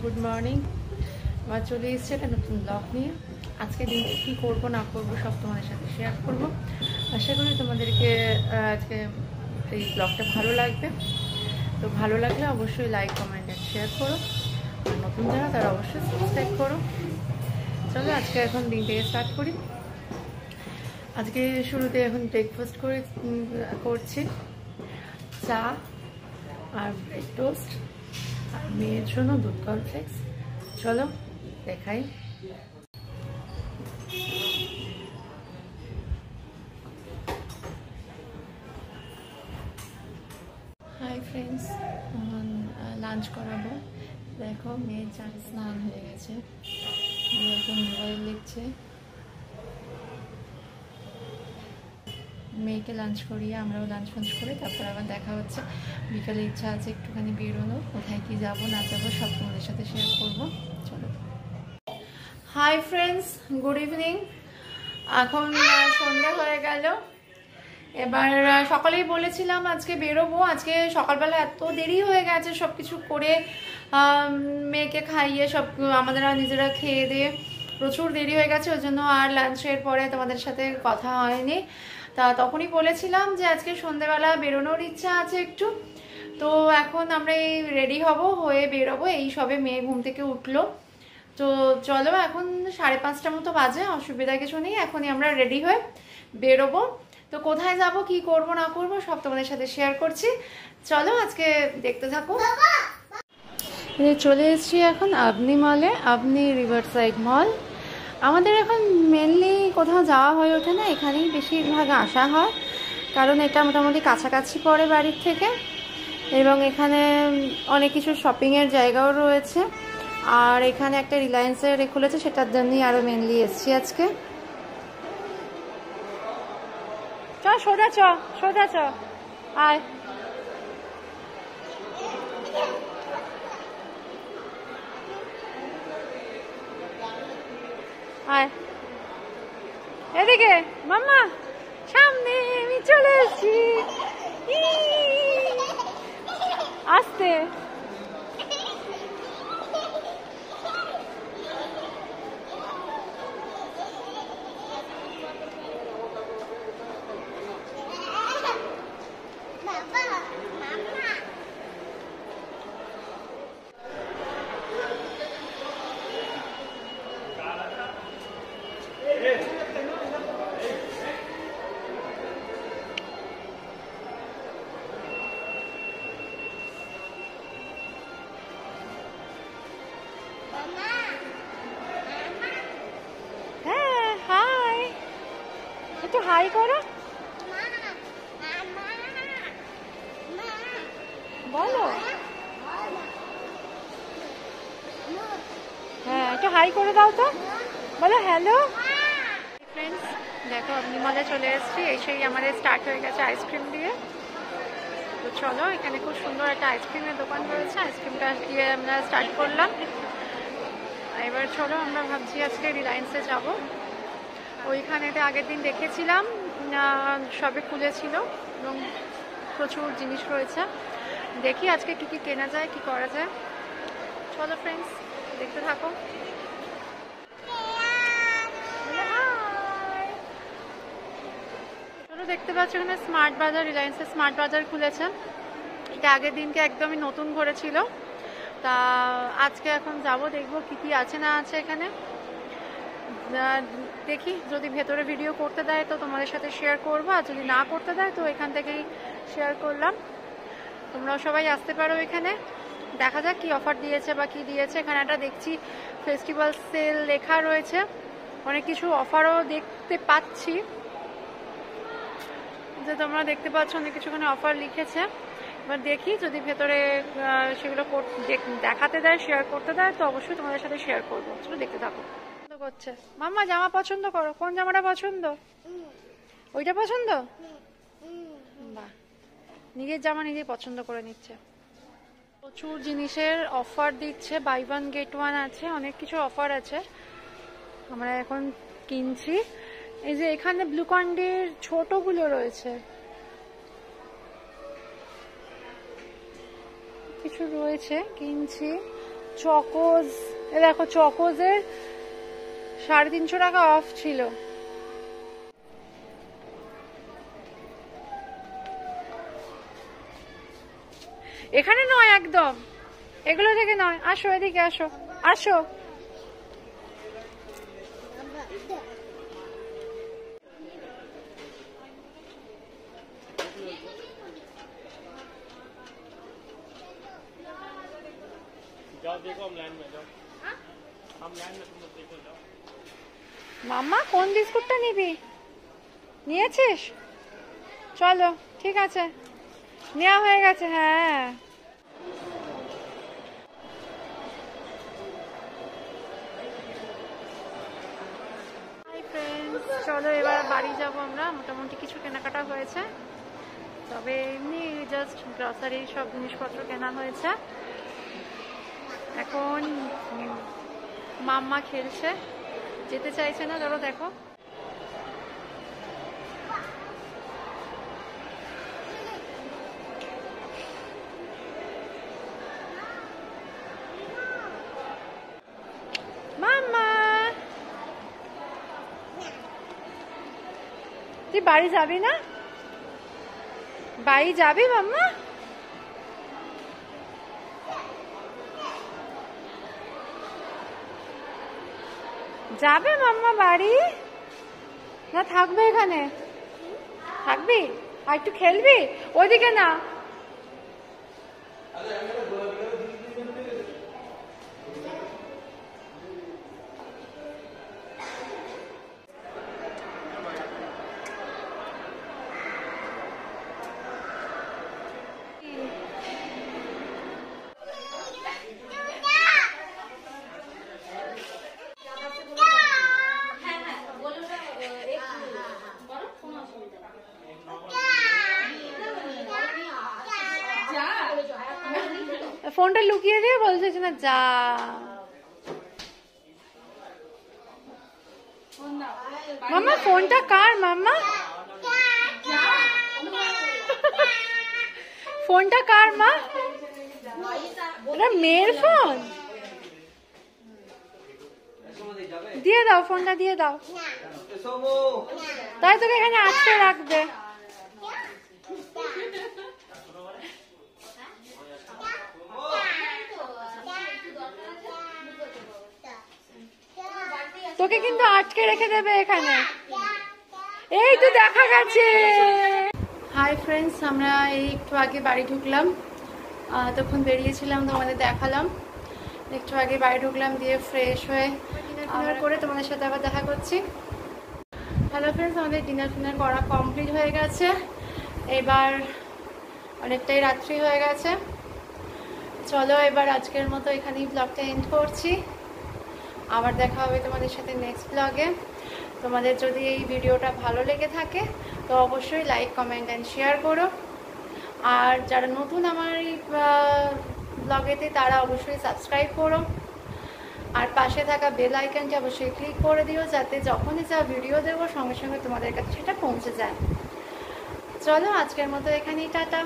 Good morning. আবার চলে এসেছে একটা নতুন ব্লগ নিয়ে। আজকে দিনটা কী করবো না করবো সব তোমাদের সাথে শেয়ার করব। আশা করি তোমাদেরকে আজকে এই ব্লগটা ভালো লাগবে। তো ভালো লাগলে অবশ্যই লাইক কমেন্ট অ্যান্ড শেয়ার করো, আর নতুন যারা তারা অবশ্যই সাবস্ক্রাইব করো। চলো আজকে এখন দিনটাকে স্টার্ট করি। আজকে শুরুতে এখন ব্রেকফাস্ট করছি চা আর ব্রেড টোস্ট, আর মেয়ের জন্য দুধ কর্নফ্লেক্স। চলো দেখাই। হাই ফ্রেন্ডস, লাঞ্চ করাবো। দেখো মেয়ের চান স্নান হয়ে গেছে, এখন মোবাইল দেখছে। মেয়েকে লাঞ্চ করিয়ে আমরাও লাঞ্চ করে তারপর আবার দেখা হচ্ছে। বিকালে ইচ্ছা আছে একটুখানি বেরোনো, কোথায় কি যাবো না যাবো সব তোমাদের সাথে শেয়ার করবো। চলো। Hi friends, good evening. এখন সন্ধ্যা হয়ে গেল। এবার সকালেই বলেছিলাম আজকে বেরোবো। আজকে সকালবেলা এত দেরি হয়ে গেছে সব কিছু করে, মেয়েকে খাইয়ে সব আমাদের নিজেরা খেয়ে দিয়ে প্রচুর দেরি হয়ে গেছে। ওই জন্য আর লাঞ্চের পরে তোমাদের সাথে কথা হয়নি। তা তখনই বলেছিলাম যে আজকে সন্ধ্যেবেলা বেরোনোর ইচ্ছা আছে একটু। তো এখন আমরা এই রেডি হয়ে বেরোবো। এই সবে মেয়ে ঘুম থেকে উঠলো। তো চলো, এখন 5:30 মতো বাজে, অসুবিধা কিছু নেই। এখনই আমরা রেডি হয়ে বেরোবো। তো কোথায় যাব, কি করব না করব সব তোমাদের সাথে শেয়ার করছি। চলো আজকে দেখতে থাকো। চলে এসেছি এখন আবনি মলে, আবনি রিভার সাইড মল। আমাদের এখন মেনলি কোথাও যাওয়া হয়ে ওঠে না, এখানেই বেশিরভাগ আসা হয়, কারণ এটা মোটামুটি কাছাকাছি পড়ে বাড়ির থেকে, এবং এখানে অনেক কিছু শপিংয়ের জায়গাও রয়েছে। আর এখানে একটা রিলায়েন্সের খুলেছে, সেটার জন্যই আরও মেনলি এসছি আজকে। সোজা চ আয়। আয় এদিকে মাম্মা, সামনে আমি চলে এসেছি। আস্তে একটু হাই করো, বলো। হ্যাঁ একটু হাই করে দাও তো, বলো হ্যালো। ফ্রেন্ডস দেখো, আপনি মলে চলে এসেছি। এসেই আমাদের স্টার্ট হয়ে গেছে আইসক্রিম দিয়ে। তো চলো, এখানে খুব সুন্দর একটা আইসক্রিমের দোকান রয়েছে, আইসক্রিমটা দিয়ে আমরা স্টার্ট করলাম। এবার চলো, আমরা ভাবছি আজকে রিলায়েন্সে যাব। ওইখানেতে আগের দিন দেখেছিলাম, সবে খুলেছিল এবং প্রচুর জিনিস রয়েছে। দেখি আজকে কী কী কেনা যায়, কি করা যায়। চলো ফ্রেন্ডস, দেখতে থাকো। চলো, দেখতে পাচ্ছ এখানে স্মার্ট বাজার, রিলায়েন্সের স্মার্ট বাজার খুলেছে। এটা আগের দিনকে একদমই নতুন করেছিল। তা আজকে এখন যাব, দেখবো কি কি আছে না আছে এখানে। দেখি যদি ভেতরে ভিডিও করতে দেয় তো তোমাদের সাথে শেয়ার করবো, আর যদি না করতে দেয় তো এখান থেকেই শেয়ার করলাম। তোমরাও সবাই আসতে পারো এখানে। দেখা যাক কি অফার দিয়েছে বা কি দিয়েছে। এখানে একটা দেখছি ফেস্টিভ্যাল সেল লেখা রয়েছে, অনেক কিছু অফারও দেখতে পাচ্ছি, যে তোমরা দেখতে পাচ্ছ অনেক কিছু এখানে অফার লিখেছে। এবার দেখি যদি ভেতরে সেগুলো দেখাতে দেয়, শেয়ার করতে দেয় তো অবশ্যই তোমাদের সাথে শেয়ার করবো। চলো দেখতে থাকো। করছে মাম্মা, জামা পছন্দ করো, কোন জামাটা পছন্দ? ওইটা পছন্দ? বাহ, নিজের জামা নিজেই পছন্দ করে নিচ্ছে। প্রচুর জিনিসের অফার দিচ্ছে, বাই ওয়ান গেট ওয়ান আছে, অনেক কিছু অফার আছে। আমরা এখন কিনছি। এই যে এখানে গ্লুকন-ডির ছোটগুলো রয়েছে, কিছু রয়েছে, কিনছি। চকোজ, এ দেখো চকোজের 350 টাকা অফ ছিল। এখানে নয় একদম, এগুলো থেকে নয়, আসো এদিকে আসো, আসো। जाओ देखो हम लाइन में जाओ, हम लाइन में तुम लोग देखो जाओ। মাম্মা কোন বিস্কুটটা নিবি? নিয়েছিস? চলো ঠিক আছে, নেওয়া হয়ে গেছে। হ্যাঁ চলো এবার বাড়ি যাব আমরা। মোটামুটি কিছু কেনাকাটা হয়েছে, তবে এমনি জাস্ট গ্রসারি সব জিনিসপত্র কেনা হয়েছে। এখন মাম্মা খেলছে, যেতে চাইছে না। ধরো দেখো মাম্মা, তুই বাড়ি যাবি না? বাড়ি যাবি মাম্মা? যাবে মাম্মা বাড়ি? না থাকবে এখানে? থাকবি আর একটু খেলবি? ওইদিকে না, ফোনটা লুকিয়ে দিয়ে বলছে না যা। মাম্মা ফোনটা কার মাম্মা? ফোনটা কার মা? এটা মেয়ের ফোন। দিয়ে দাও ফোনটা, দিয়ে দাও। তাই তোকে এখানে আটকে রাখবে। তোকে কিন্তু আটকে রেখে দেবে এখানে। এই তো দেখা গেছে। হাই ফ্রেন্ডস, আমরা এই একটু আগে বাড়ি ঢুকলাম, তখন বেরিয়েছিলাম, তোমাদের দেখালাম। একটু আগে বাড়ি ঢুকলাম, দিয়ে ফ্রেশ হয়ে ডিনার করে তোমাদের সাথে আবার দেখা করছি। হ্যালো ফ্রেন্ডস, আমাদের ডিনার ফিনার করা কমপ্লিট হয়ে গেছে। এবার অনেকটাই রাত্রি হয়ে গেছে। চলো এবার আজকের মতো এখানেই ব্লগটা এন্ড করছি। আবার দেখা হবে তোমাদের সাথে নেক্সট ব্লগে। তোমাদের যদি এই ভিডিওটা ভালো লেগে থাকে তো অবশ্যই লাইক, কমেন্ট অ্যান্ড শেয়ার করো। আর যারা নতুন আমার এই ব্লগেতে তারা অবশ্যই সাবস্ক্রাইব করো। আর পাশে থাকা বেল আইকনটি অবশ্যই ক্লিক করে দিও, যাতে যখনই যা ভিডিও দেবো সঙ্গে সঙ্গে তোমাদের কাছে সেটা পৌঁছে যায়। চলো আজকের মতো এখানেই টাটা।